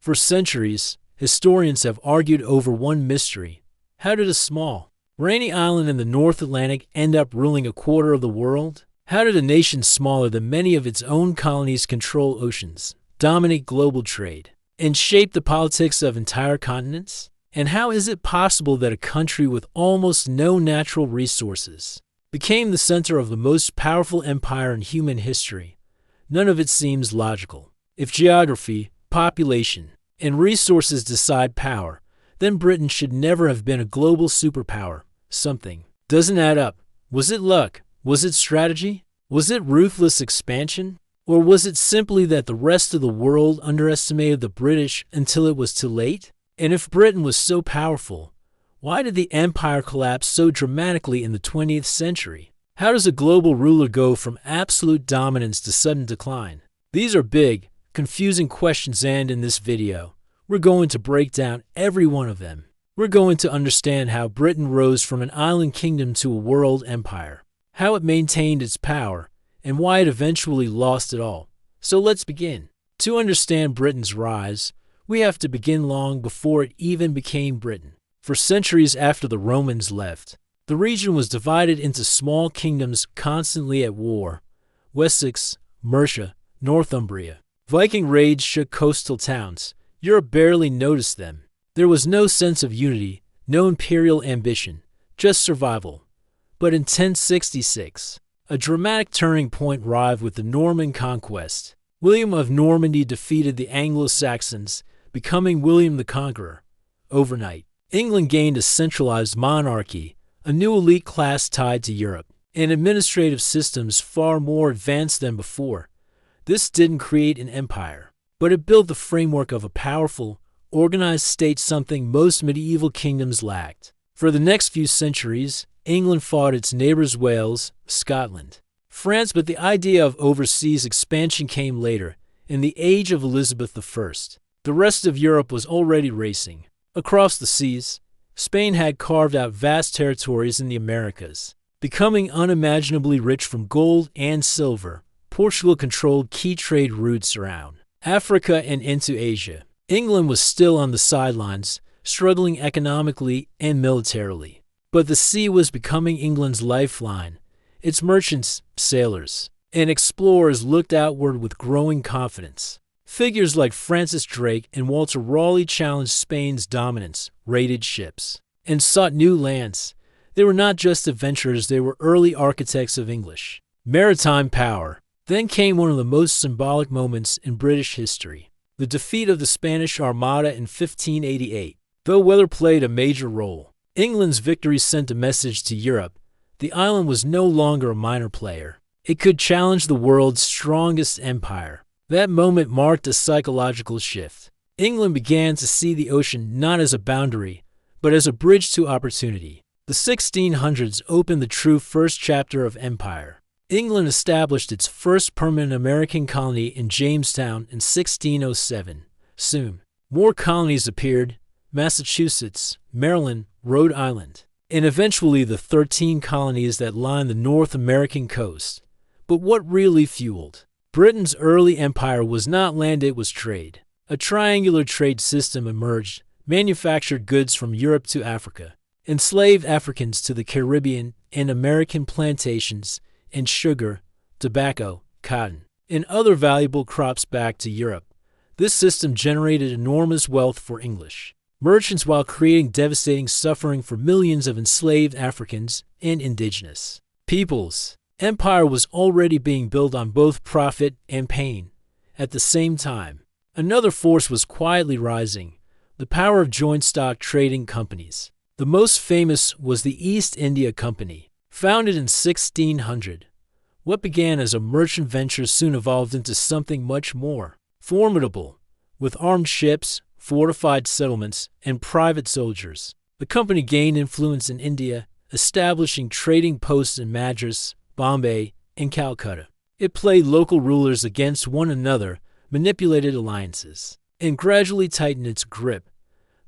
For centuries, historians have argued over one mystery. How did a small, rainy island in the North Atlantic end up ruling a quarter of the world? How did a nation smaller than many of its own colonies control oceans, dominate global trade, and shape the politics of entire continents? And how is it possible that a country with almost no natural resources became the center of the most powerful empire in human history? None of it seems logical. If geography, population, and resources decide power, then Britain should never have been a global superpower. Something doesn't add up. Was it luck? Was it strategy? Was it ruthless expansion? Or was it simply that the rest of the world underestimated the British until it was too late? And if Britain was so powerful, why did the empire collapse so dramatically in the 20th century? How does a global ruler go from absolute dominance to sudden decline? These are big, confusing questions, and in this video, we're going to break down every one of them. We're going to understand how Britain rose from an island kingdom to a world empire, how it maintained its power, and why it eventually lost it all. So let's begin. To understand Britain's rise, we have to begin long before it even became Britain. For centuries after the Romans left, the region was divided into small kingdoms constantly at war. Wessex, Mercia, Northumbria. Viking raids shook coastal towns. Europe barely noticed them. There was no sense of unity, no imperial ambition, just survival. But in 1066, a dramatic turning point arrived with the Norman Conquest. William of Normandy defeated the Anglo-Saxons, becoming William the Conqueror. Overnight, England gained a centralized monarchy, a new elite class tied to Europe, and administrative systems far more advanced than before. This didn't create an empire, but it built the framework of a powerful, organized state, something most medieval kingdoms lacked. For the next few centuries, England fought its neighbors Wales, Scotland, France, but the idea of overseas expansion came later, in the age of Elizabeth I. The rest of Europe was already racing. Across the seas, Spain had carved out vast territories in the Americas. Becoming unimaginably rich from gold and silver, Portugal controlled key trade routes around Africa and into Asia. England was still on the sidelines, struggling economically and militarily. But the sea was becoming England's lifeline. Its merchants, sailors, and explorers looked outward with growing confidence. Figures like Francis Drake and Walter Raleigh challenged Spain's dominance, raided ships, and sought new lands. They were not just adventurers, they were early architects of English maritime power. Then came one of the most symbolic moments in British history, the defeat of the Spanish Armada in 1588. Though weather played a major role, England's victory sent a message to Europe. The island was no longer a minor player. It could challenge the world's strongest empire. That moment marked a psychological shift. England began to see the ocean not as a boundary, but as a bridge to opportunity. The 1600s opened the true first chapter of empire. England established its first permanent American colony in Jamestown in 1607. Soon, more colonies appeared: Massachusetts, Maryland, Rhode Island, and eventually the 13 colonies that lined the North American coast. But what really fueled Britain's early empire was not land, it was trade. A triangular trade system emerged, manufactured goods from Europe to Africa, enslaved Africans to the Caribbean and American plantations, and sugar, tobacco, cotton, and other valuable crops back to Europe. This system generated enormous wealth for English merchants while creating devastating suffering for millions of enslaved Africans and indigenous peoples. Empire was already being built on both profit and pain. At the same time, another force was quietly rising: the power of joint stock trading companies. The most famous was the East India Company, founded in 1600. What began as a merchant venture soon evolved into something much more formidable, with armed ships, fortified settlements, and private soldiers. The company gained influence in India, establishing trading posts in Madras, Bombay, and Calcutta. It played local rulers against one another, manipulated alliances, and gradually tightened its grip.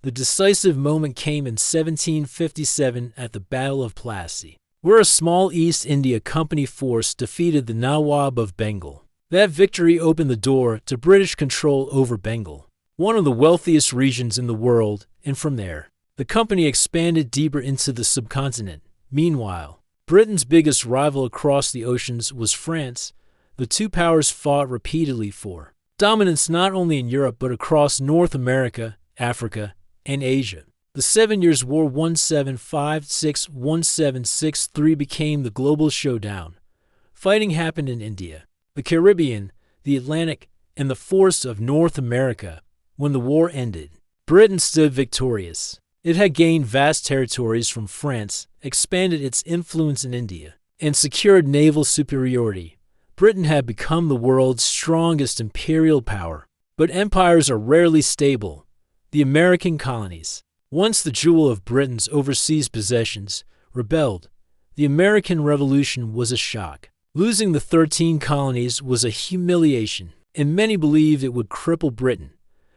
The decisive moment came in 1757 at the Battle of Plassey, where a small East India Company force defeated the Nawab of Bengal. That victory opened the door to British control over Bengal. one of the wealthiest regions in the world, and from there, the company expanded deeper into the subcontinent. Meanwhile, Britain's biggest rival across the oceans was France. The two powers fought repeatedly for dominance not only in Europe but across North America, Africa, and Asia. The 7 Years' War 1756-1763 became the global showdown. Fighting happened in India, the Caribbean, the Atlantic, and the forests of North America. When the war ended, Britain stood victorious. It had gained vast territories from France, expanded its influence in India, and secured naval superiority. Britain had become the world's strongest imperial power. But empires are rarely stable. The American colonies, once the jewel of Britain's overseas possessions, rebelled. The American Revolution was a shock. Losing the 13 colonies was a humiliation, and many believed it would cripple Britain.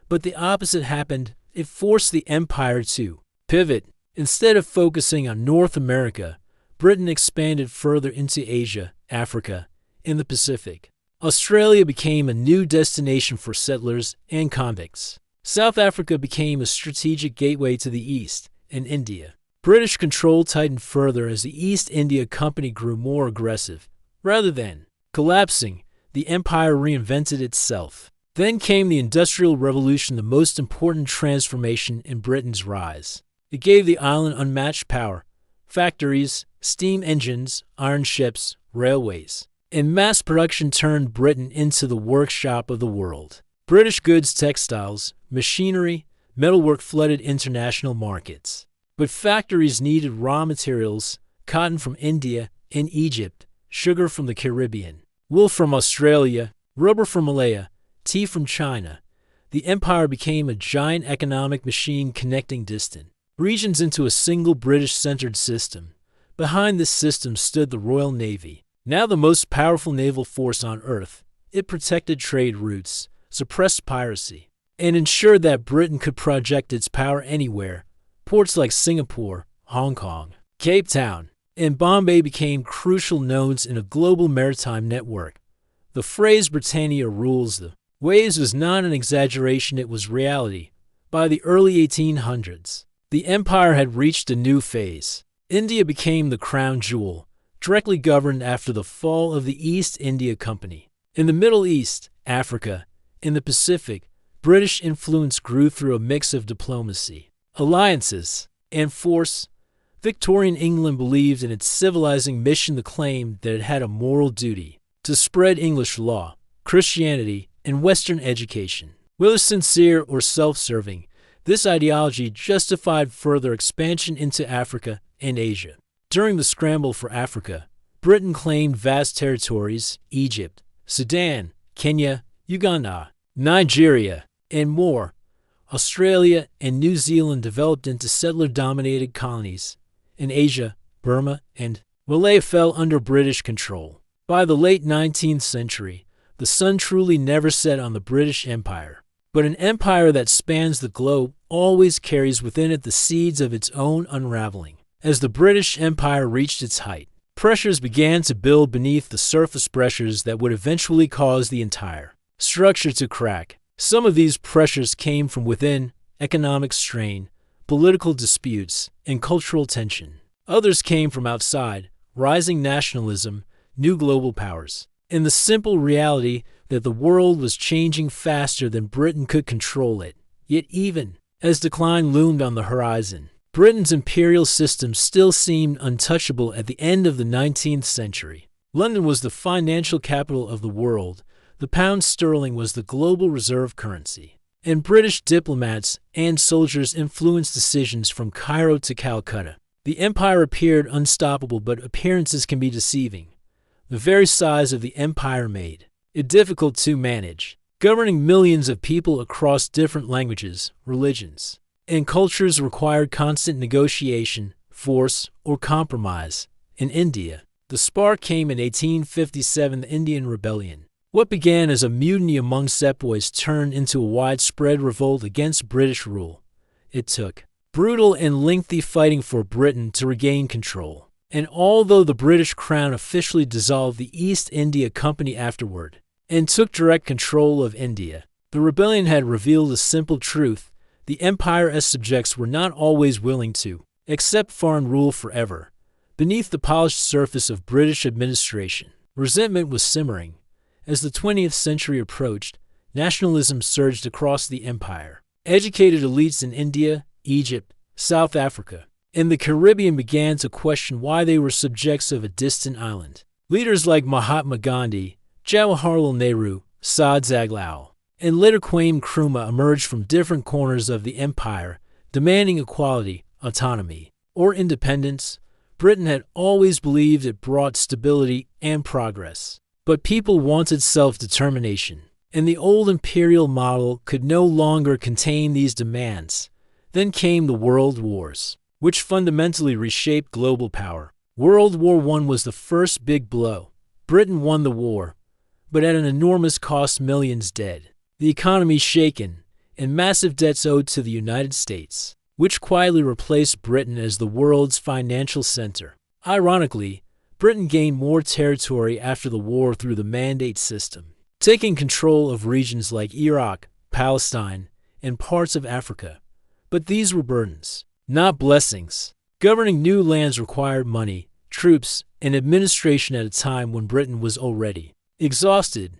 But the opposite happened. It forced the empire to pivot. Instead of focusing on North America, Britain expanded further into Asia, Africa, and the Pacific. Australia became a new destination for settlers and convicts. South Africa became a strategic gateway to the East, and India. British control tightened further as the East India Company grew more aggressive. Rather than collapsing, the empire reinvented itself. Then came the Industrial Revolution, the most important transformation in Britain's rise. It gave the island unmatched power, factories, steam engines, iron ships, railways, and mass production turned Britain into the workshop of the world. British goods, textiles, machinery, metalwork flooded international markets. But factories needed raw materials, cotton from India and Egypt, sugar from the Caribbean, wool from Australia, rubber from Malaya, tea from China. The empire became a giant economic machine connecting distant regions into a single British-centered system. Behind this system stood the Royal Navy, now the most powerful naval force on Earth. It protected trade routes, suppressed piracy, and ensured that Britain could project its power anywhere. Ports like Singapore, Hong Kong, Cape Town, and Bombay became crucial nodes in a global maritime network. The phrase Britannia rules the waves was not an exaggeration, it was reality. By the early 1800s, the empire had reached a new phase. India became the crown jewel, directly governed after the fall of the East India Company. In the Middle East, Africa, and the Pacific, British influence grew through a mix of diplomacy, alliances, and force. Victorian England believed in its civilizing mission, the claim that it had a moral duty to spread English law, Christianity, and Western education. Whether sincere or self-serving, this ideology justified further expansion into Africa and Asia. During the scramble for Africa, Britain claimed vast territories: Egypt, Sudan, Kenya, Uganda, Nigeria, and more. Australia and New Zealand developed into settler-dominated colonies. In Asia, Burma and Malaya fell under British control. By the late 19th century, the sun truly never set on the British Empire. But an empire that spans the globe always carries within it the seeds of its own unraveling. As the British Empire reached its height, pressures began to build beneath the surface, pressures that would eventually cause the entire structure to crack. Some of these pressures came from within: economic strain, political disputes, and cultural tension. Others came from outside: rising nationalism, new global powers, and the simple reality that the world was changing faster than Britain could control it. Yet even as decline loomed on the horizon, Britain's imperial system still seemed untouchable. At the end of the 19th century, London was the financial capital of the world. The pound sterling was the global reserve currency, and British diplomats and soldiers influenced decisions from Cairo to Calcutta. The empire appeared unstoppable, but appearances can be deceiving. The very size of the empire made it difficult to manage. Governing millions of people across different languages, religions, and cultures required constant negotiation, force, or compromise. In India, the spark came in 1857, the Indian Rebellion. What began as a mutiny among sepoys turned into a widespread revolt against British rule. It took brutal and lengthy fighting for Britain to regain control. And although the British Crown officially dissolved the East India Company afterward and took direct control of India, The rebellion had revealed a simple truth: the empire's subjects were not always willing to accept foreign rule forever. Beneath the polished surface of British administration, resentment was simmering. As the 20th century approached, nationalism surged across the empire. Educated elites in India, Egypt, South Africa, and the Caribbean began to question why they were subjects of a distant island. Leaders like Mahatma Gandhi, Jawaharlal Nehru, Saad Zaglao, and later Kwame Nkrumah emerged from different corners of the empire, demanding equality, autonomy, or independence. Britain had always believed it brought stability and progress. But people wanted self-determination, and the old imperial model could no longer contain these demands. Then came the World Wars, which fundamentally reshaped global power. World War I was the first big blow. Britain won the war, but at an enormous cost: millions dead, the economy shaken, and massive debts owed to the United States, which quietly replaced Britain as the world's financial center. Ironically, Britain gained more territory after the war through the Mandate system, taking control of regions like Iraq, Palestine, and parts of Africa. But these were burdens, not blessings. Governing new lands required money, troops, and administration at a time when Britain was already exhausted.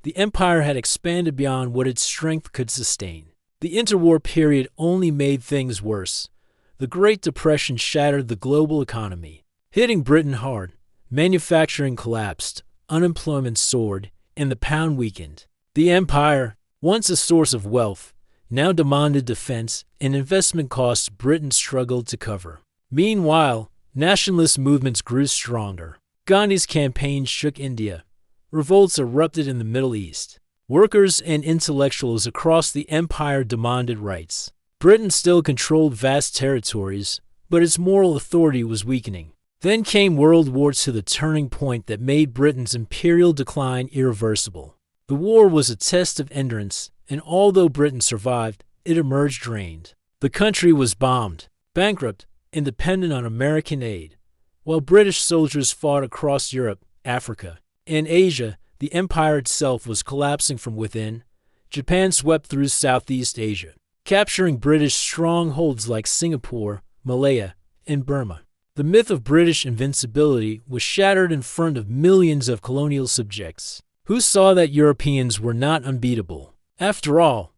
The empire had expanded beyond what its strength could sustain. The interwar period only made things worse. The Great Depression shattered the global economy, hitting Britain hard. Manufacturing collapsed, unemployment soared, and the pound weakened. The empire, once a source of wealth, now demanded defense and investment costs Britain struggled to cover. Meanwhile, nationalist movements grew stronger. Gandhi's campaign shook India. Revolts erupted in the Middle East. Workers and intellectuals across the empire demanded rights. Britain still controlled vast territories, but its moral authority was weakening. Then came World War II, the turning point that made Britain's imperial decline irreversible. The war was a test of endurance, and although Britain survived, it emerged drained. The country was bombed, bankrupt, and dependent on American aid. While British soldiers fought across Europe, Africa, and Asia, the empire itself was collapsing from within. Japan swept through Southeast Asia, capturing British strongholds like Singapore, Malaya, and Burma. The myth of British invincibility was shattered in front of millions of colonial subjects, who saw that Europeans were not unbeatable. After all,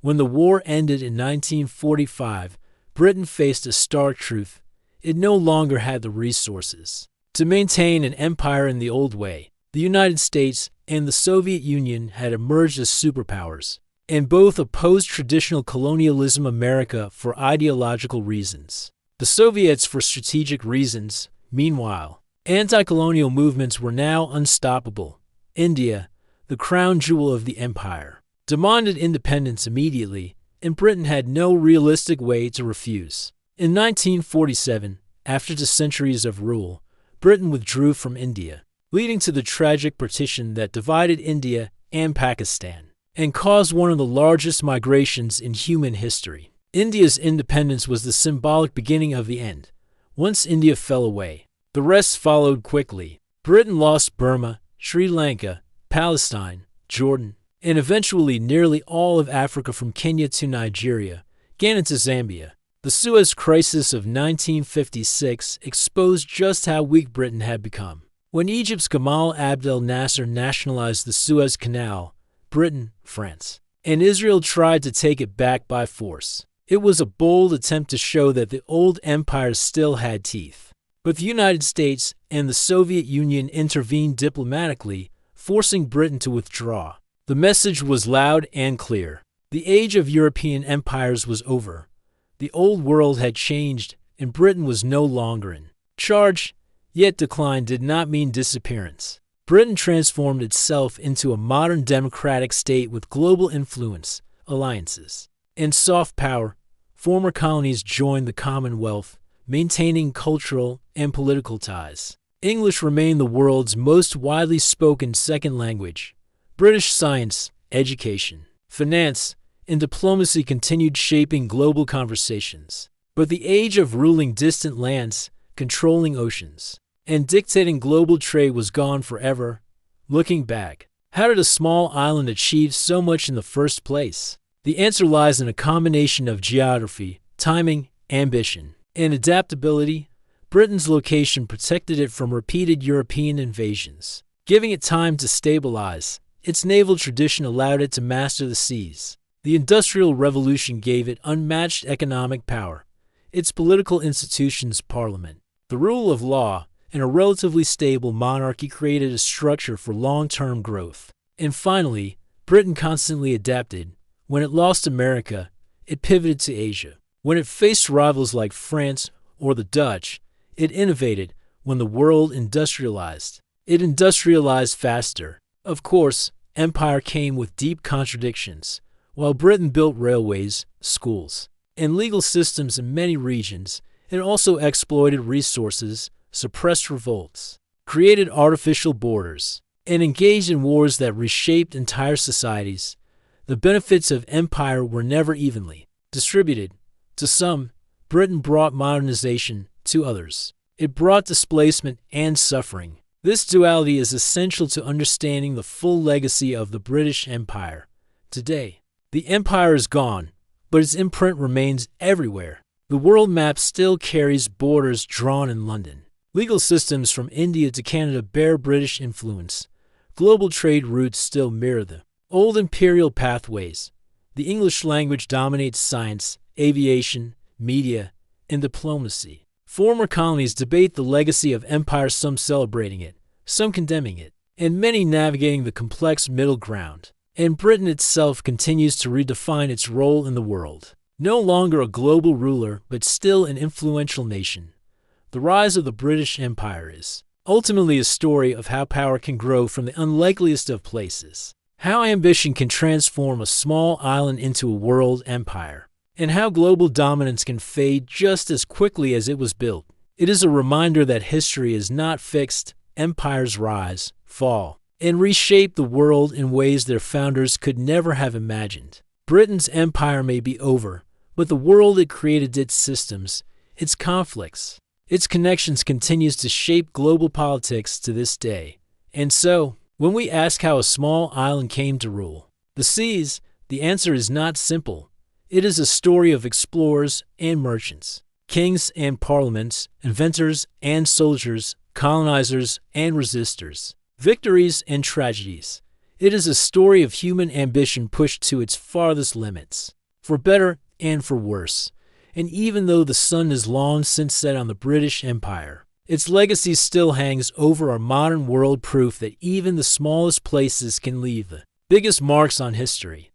when the war ended in 1945, Britain faced a stark truth: it no longer had the resources to maintain an empire in the old way. The United States and the Soviet Union had emerged as superpowers, and both opposed traditional colonialism. America for ideological reasons, the Soviets for strategic reasons. Meanwhile, anti-colonial movements were now unstoppable. India, the crown jewel of the empire, demanded independence immediately, and Britain had no realistic way to refuse. In 1947, after 2 centuries of rule, Britain withdrew from India, leading to the tragic partition that divided India and Pakistan, and caused one of the largest migrations in human history. India's independence was the symbolic beginning of the end. Once India fell away, the rest followed quickly. Britain lost Burma, Sri Lanka, Palestine, Jordan, and eventually nearly all of Africa from Kenya to Nigeria, Ghana to Zambia. The Suez Crisis of 1956 exposed just how weak Britain had become. When Egypt's Gamal Abdel Nasser nationalized the Suez Canal, Britain, France, and Israel tried to take it back by force. It was a bold attempt to show that the old empire still had teeth. But the United States and the Soviet Union intervened diplomatically, forcing Britain to withdraw. The message was loud and clear: the age of European empires was over. The old world had changed, and Britain was no longer in charge. Yet decline did not mean disappearance. Britain transformed itself into a modern democratic state with global influence, alliances, and soft power. Former colonies joined the Commonwealth, maintaining cultural and political ties. English remained the world's most widely spoken second language. British science, education, finance, and diplomacy continued shaping global conversations. But the age of ruling distant lands, controlling oceans, and dictating global trade was gone forever. Looking back, How did a small island achieve so much in the first place? The answer lies in a combination of geography, timing, ambition, and adaptability. Britain's location protected it from repeated European invasions, giving it time to stabilize. Its naval tradition allowed it to master the seas. The Industrial Revolution gave it unmatched economic power. Its political institutions, parliament, the rule of law, and a relatively stable monarchy created a structure for long-term growth. And finally, Britain constantly adapted. When it lost America, it pivoted to Asia. When it faced rivals like France or the Dutch, it innovated. When the world industrialized, it industrialized faster. Of course, empire came with deep contradictions. While Britain built railways, schools, and legal systems in many regions, it also exploited resources, suppressed revolts, created artificial borders, and engaged in wars that reshaped entire societies. The benefits of empire were never evenly distributed. To some, Britain brought modernization; to others, it brought displacement and suffering. This duality is essential to understanding the full legacy of the British Empire. Today, the empire is gone, but its imprint remains everywhere. The world map still carries borders drawn in London. Legal systems from India to Canada bear British influence. Global trade routes still mirror the old imperial pathways. The English language dominates science, aviation, media, and diplomacy. Former colonies debate the legacy of empire, some celebrating it, some condemning it, and many navigating the complex middle ground. And Britain itself continues to redefine its role in the world. No longer a global ruler, but still an influential nation. The rise of the British Empire is ultimately a story of how power can grow from the unlikeliest of places, how ambition can transform a small island into a world empire, and how global dominance can fade just as quickly as it was built. It is a reminder that history is not fixed. Empires rise, fall, and reshape the world in ways their founders could never have imagined. Britain's empire may be over, but the world it created, its systems, its conflicts, its connections continues to shape global politics to this day. And so, when we ask how a small island came to rule the seas, the answer is not simple. It is a story of explorers and merchants, kings and parliaments, inventors and soldiers, colonizers and resistors, victories and tragedies. It is a story of human ambition pushed to its farthest limits, for better and for worse. And even though the sun has long since set on the British Empire, its legacy still hangs over our modern world, proof that even the smallest places can leave the biggest marks on history.